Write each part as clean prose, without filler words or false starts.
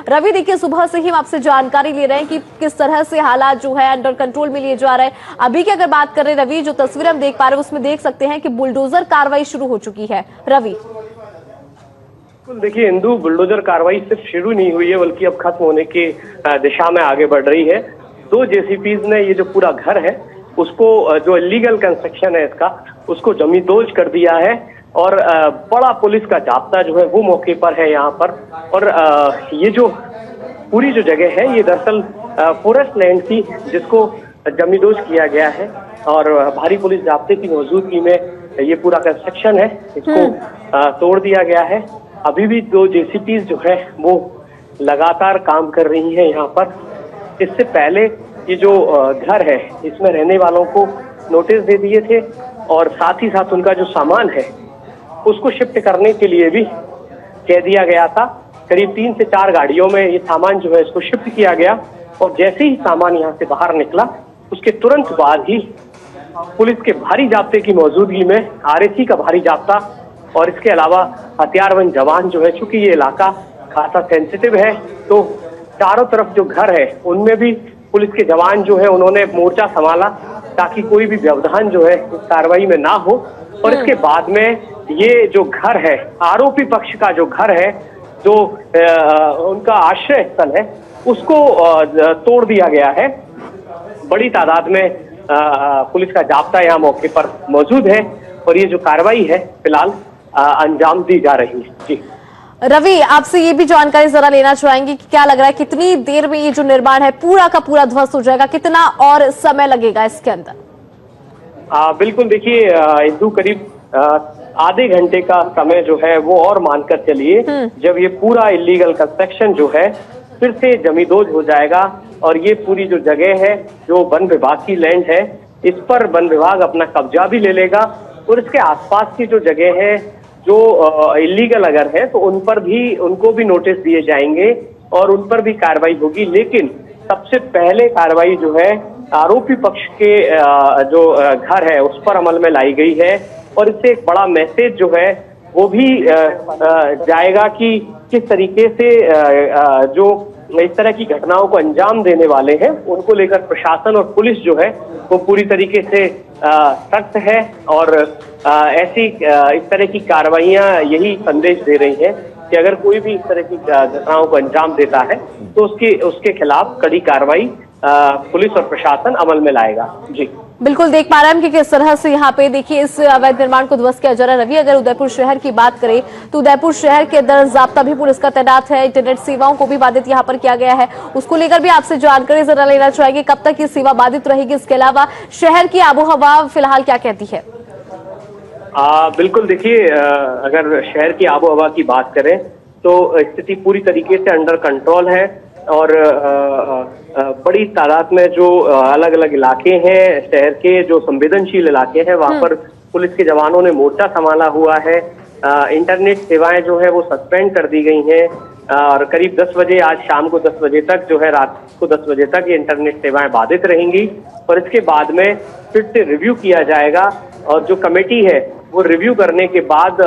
रवि, देखिए सुबह से ही हम आपसे जानकारी ले रहे हैं कि किस तरह से हालात जो है अंडर कंट्रोल में लिए जा रहे हैं। अभी की अगर बात करें रवि, जो तस्वीर हम देख पा रहे हैं उसमें देख सकते हैं कि बुलडोजर कार्रवाई शुरू हो चुकी है। रवि, देखिए इंदु, बुलडोजर कार्रवाई सिर्फ शुरू नहीं हुई है बल्कि अब खत्म होने की दिशा में आगे बढ़ रही है। 2 जेसीपीज ने ये जो पूरा घर है उसको, जो इलीगल कंस्ट्रक्शन है इसका, उसको जमींदोज कर दिया है और बड़ा पुलिस का जाब्ता जो है वो मौके पर है यहाँ पर। और ये जो पूरी जो जगह है ये दरअसल फॉरेस्ट लैंड थी जिसको जमींदोज किया गया है और भारी पुलिस जाब्ते की मौजूदगी में ये पूरा कंस्ट्रक्शन है इसको तोड़ दिया गया है। अभी भी 2 जेसीपीज जो है वो लगातार काम कर रही हैं यहाँ पर। इससे पहले ये जो घर है इसमें रहने वालों को नोटिस दे दिए थे और साथ ही साथ उनका जो सामान है उसको शिफ्ट करने के लिए भी कह दिया गया था। करीब 3 से 4 गाड़ियों में ये सामान जो है इसको शिफ्ट किया गया और जैसे ही सामान यहाँ से बाहर निकला उसके तुरंत बाद ही पुलिस के भारी जाब्ते की मौजूदगी में आरएसी का भारी जाब्ता और इसके अलावा हथियारबंद जवान जो है, चूंकि ये इलाका खासा सेंसिटिव है तो चारों तरफ जो घर है उनमें भी पुलिस के जवान जो है उन्होंने मोर्चा संभाला ताकि कोई भी व्यवधान जो है इस कार्रवाई में ना हो। और इसके बाद में ये जो घर है, आरोपी पक्ष का जो घर है, जो उनका आश्रय स्थल है, उसको तोड़ दिया गया है। बड़ी तादाद में पुलिस का जाब्ता यहाँ मौके पर मौजूद है और ये जो कार्रवाई है फिलहाल अंजाम दी जा रही है। जी रवि, आपसे ये भी जानकारी जरा लेना चाहेंगे कि क्या लग रहा है कितनी देर में ये जो निर्माण है पूरा का पूरा ध्वस्त हो जाएगा, कितना और समय लगेगा इसके अंदर? बिल्कुल, देखिए इंदु, करीब आधे घंटे का समय जो है वो और मानकर चलिए जब ये पूरा इलीगल कंस्ट्रक्शन जो है फिर से जमींदोज हो जाएगा और ये पूरी जो जगह है जो वन विभाग की लैंड है इस पर वन विभाग अपना कब्जा भी ले लेगा और इसके आसपास की जो जगह है जो इलीगल अगर है तो उन पर भी, उनको भी नोटिस दिए जाएंगे और उन पर भी कार्रवाई होगी। लेकिन सबसे पहले कार्रवाई जो है आरोपी पक्ष के जो घर है उस पर अमल में लाई गई है और इससे एक बड़ा मैसेज जो है वो भी जाएगा कि किस तरीके से जो इस तरह की घटनाओं को अंजाम देने वाले हैं उनको लेकर प्रशासन और पुलिस जो है वो पूरी तरीके से सख्त है और ऐसी इस तरह की कार्रवाइयां यही संदेश दे रही हैं कि अगर कोई भी इस तरह की घटनाओं को अंजाम देता है तो उसके खिलाफ कड़ी कार्रवाई पुलिस और प्रशासन अमल में लाएगा। जी बिल्कुल, देख पा रहे हैं कि किस तरह से यहाँ पे देखिए इस अवैध निर्माण को ध्वस्त किया जा रहा है। रवि, अगर उदयपुर शहर की बात करें तो उदयपुर शहर के अंदर जाब्ता भी पुलिस का तैनात है, इंटरनेट सेवाओं को भी बाधित यहाँ पर किया गया है, उसको लेकर भी आपसे जानकारी जरा लेना चाहेंगे, कब तक ये सेवा बाधित रहेगी? इसके अलावा शहर की आबोहवा फिलहाल क्या कहती है? बिल्कुल, देखिए अगर शहर की आबोहवा की बात करें तो स्थिति पूरी तरीके से अंडर कंट्रोल है और बड़ी तादाद में जो अलग अलग इलाके हैं शहर के, जो संवेदनशील इलाके हैं, वहां पर पुलिस के जवानों ने मोर्चा संभाला हुआ है। इंटरनेट सेवाएं जो है वो सस्पेंड कर दी गई हैं और करीब 10 बजे, आज शाम को 10 बजे तक जो है, रात को 10 बजे तक ये इंटरनेट सेवाएं बाधित रहेंगी और इसके बाद में फिर से रिव्यू किया जाएगा और जो कमेटी है वो रिव्यू करने के बाद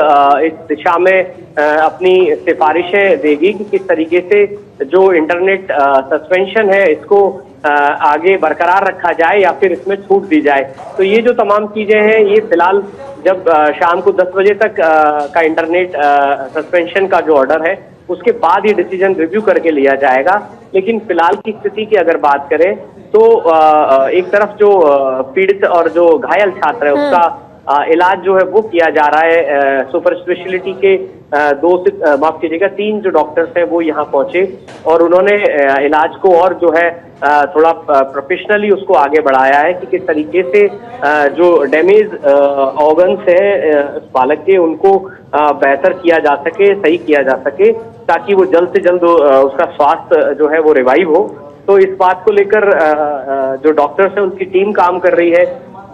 इस दिशा में अपनी सिफारिशें देगी कि किस तरीके से जो इंटरनेट सस्पेंशन है इसको आगे बरकरार रखा जाए या फिर इसमें छूट दी जाए। तो ये जो तमाम चीजें हैं ये फिलहाल जब शाम को 10 बजे तक का इंटरनेट सस्पेंशन का जो ऑर्डर है उसके बाद ये डिसीजन रिव्यू करके लिया जाएगा। लेकिन फिलहाल की स्थिति की अगर बात करें तो एक तरफ जो पीड़ित और जो घायल छात्र है उसका इलाज जो है वो किया जा रहा है। सुपर स्पेशलिटी के 3 जो डॉक्टर्स हैं वो यहाँ पहुंचे और उन्होंने इलाज को और जो है थोड़ा प्रोफेशनली उसको आगे बढ़ाया है कि किस तरीके से जो डैमेज ऑर्गन्स हैं बालक के उनको बेहतर किया जा सके, सही किया जा सके ताकि वो जल्द से जल्द उसका स्वास्थ्य जो है वो रिवाइव हो। तो इस बात को लेकर जो डॉक्टर्स हैं उनकी टीम काम कर रही है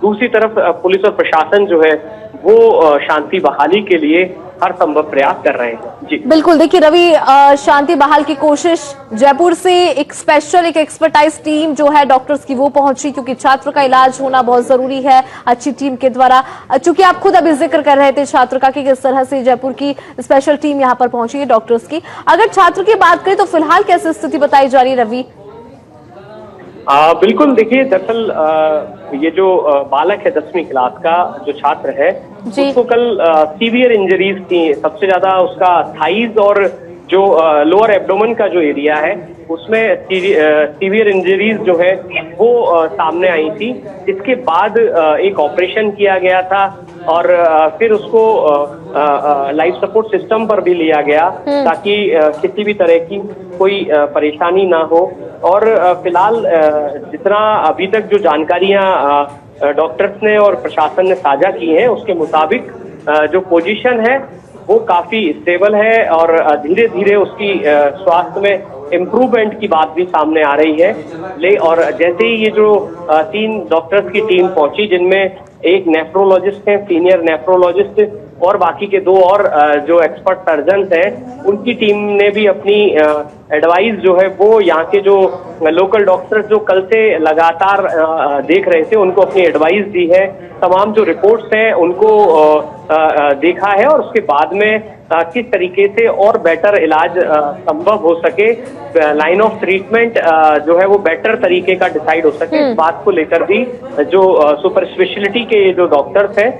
दूसरी तरफ पुलिस और प्रशासन जो है वो शांति बहाली के लिए हर संभव प्रयास कर रहे हैं। जी बिल्कुल, देखिए रवि, शांति बहाल की कोशिश, जयपुर से एक स्पेशल एक एक्सपर्टाइज टीम जो है डॉक्टर्स की वो पहुंची, क्योंकि छात्र का इलाज होना बहुत जरूरी है अच्छी टीम के द्वारा। चूंकि आप खुद अभी जिक्र कर रहे थे छात्र का कि किस तरह से जयपुर की स्पेशल टीम यहां पर पहुंची है डॉक्टर्स की। अगर छात्र की बात करें तो फिलहाल कैसी स्थिति बताई जा रही है रवि? बिल्कुल, देखिए दरअसल ये जो बालक है 10वीं क्लास का जो छात्र है उसको कल सीवियर इंजरीज थी। सबसे ज्यादा उसका थाइज और जो लोअर एब्डोमेन का जो एरिया है उसमें सीवियर इंजरीज जो है वो सामने आई थी। इसके बाद एक ऑपरेशन किया गया था और फिर उसको लाइफ सपोर्ट सिस्टम पर भी लिया गया ताकि किसी भी तरह की कोई परेशानी ना हो। और फिलहाल जितना अभी तक जो जानकारियां डॉक्टर्स ने और प्रशासन ने साझा की हैं उसके मुताबिक जो पोजीशन है वो काफी स्टेबल है और धीरे धीरे उसकी स्वास्थ्य में इम्प्रूवमेंट की बात भी सामने आ रही है। और जैसे ही ये जो 3 डॉक्टर्स की टीम पहुंची, जिनमें एक नेफ्रोलॉजिस्ट है, सीनियर नेफ्रोलॉजिस्ट, और बाकी के 2 और जो एक्सपर्ट सर्जन हैं, उनकी टीम ने भी अपनी एडवाइस जो है वो यहाँ के जो लोकल डॉक्टर्स जो कल से लगातार देख रहे थे उनको अपनी एडवाइस दी है। तमाम जो रिपोर्ट्स हैं उनको देखा है और उसके बाद में किस तरीके से और बेटर इलाज संभव हो सके, लाइन ऑफ ट्रीटमेंट जो है वो बेटर तरीके का डिसाइड हो सके, इस बात को लेकर भी जो सुपर स्पेशलिटी के जो डॉक्टर्स हैं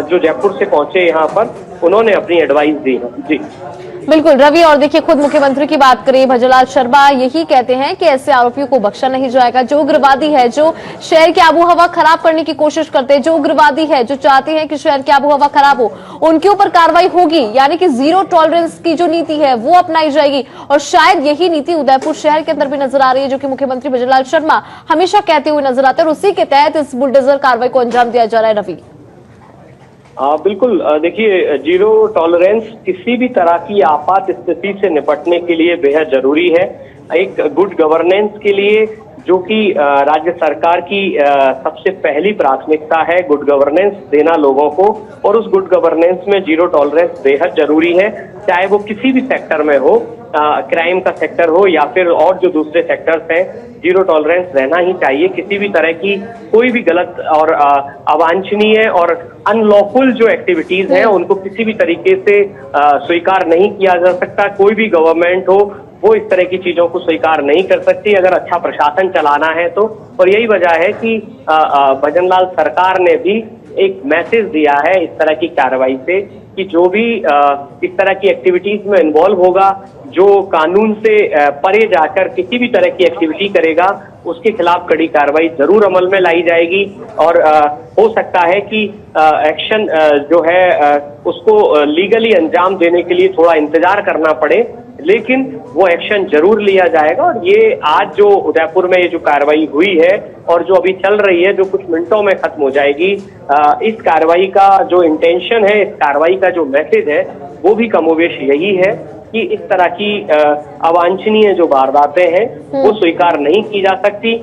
जो जयपुर से पहुंचे यहाँ पर, उन्होंने अपनी एडवाइस दी है। जी बिल्कुल रवि, और देखिए खुद मुख्यमंत्री की बात करें, भजनलाल शर्मा यही कहते हैं कि ऐसे आरोपियों को बख्शा नहीं जाएगा। जो उग्रवादी है, जो शहर की आबो हवा खराब करने की कोशिश करते हैं, जो उग्रवादी है, जो चाहते हैं कि शहर की आबो हवा खराब हो, उनके ऊपर कार्रवाई होगी। यानी कि जीरो टॉलरेंस की जो नीति है वो अपनाई जाएगी और शायद यही नीति उदयपुर शहर के अंदर भी नजर आ रही है, जो कि मुख्यमंत्री भजनलाल शर्मा हमेशा कहते हुए नजर आते हैं और उसी के तहत इस बुलडोजर कार्रवाई को अंजाम दिया जा रहा है। रवि बिल्कुल, देखिए जीरो टॉलरेंस किसी भी तरह की आपात स्थिति से निपटने के लिए बेहद जरूरी है। एक गुड गवर्नेंस के लिए, जो कि राज्य सरकार की सबसे पहली प्राथमिकता है, गुड गवर्नेंस देना लोगों को, और उस गुड गवर्नेंस में जीरो टॉलरेंस बेहद जरूरी है, चाहे वो किसी भी सेक्टर में हो, क्राइम का सेक्टर हो या फिर और जो दूसरे सेक्टर्स हैं। जीरो टॉलरेंस रहना ही चाहिए। किसी भी तरह की कोई भी गलत और अवांछनीय और अनलॉफुल जो एक्टिविटीज हैं उनको किसी भी तरीके से स्वीकार नहीं किया जा सकता। कोई भी गवर्नमेंट हो वो इस तरह की चीजों को स्वीकार नहीं कर सकती अगर अच्छा प्रशासन चलाना है तो। और यही वजह है कि भजनलाल सरकार ने भी एक मैसेज दिया है इस तरह की कार्रवाई से कि जो भी इस तरह की एक्टिविटीज में इन्वॉल्व होगा, जो कानून से परे जाकर किसी भी तरह की एक्टिविटी करेगा, उसके खिलाफ कड़ी कार्रवाई जरूर अमल में लाई जाएगी। और हो सकता है कि एक्शन जो है उसको लीगली अंजाम देने के लिए थोड़ा इंतजार करना पड़े, लेकिन वो एक्शन जरूर लिया जाएगा। और ये आज जो उदयपुर में ये जो कार्रवाई हुई है और जो अभी चल रही है, जो कुछ मिनटों में खत्म हो जाएगी, इस कार्रवाई का जो इंटेंशन है, इस कार्रवाई का जो मैसेज है, वो भी कमोवेश यही है कि इस तरह की अवांछनीय जो वारदातें हैं वो स्वीकार नहीं की जा सकती।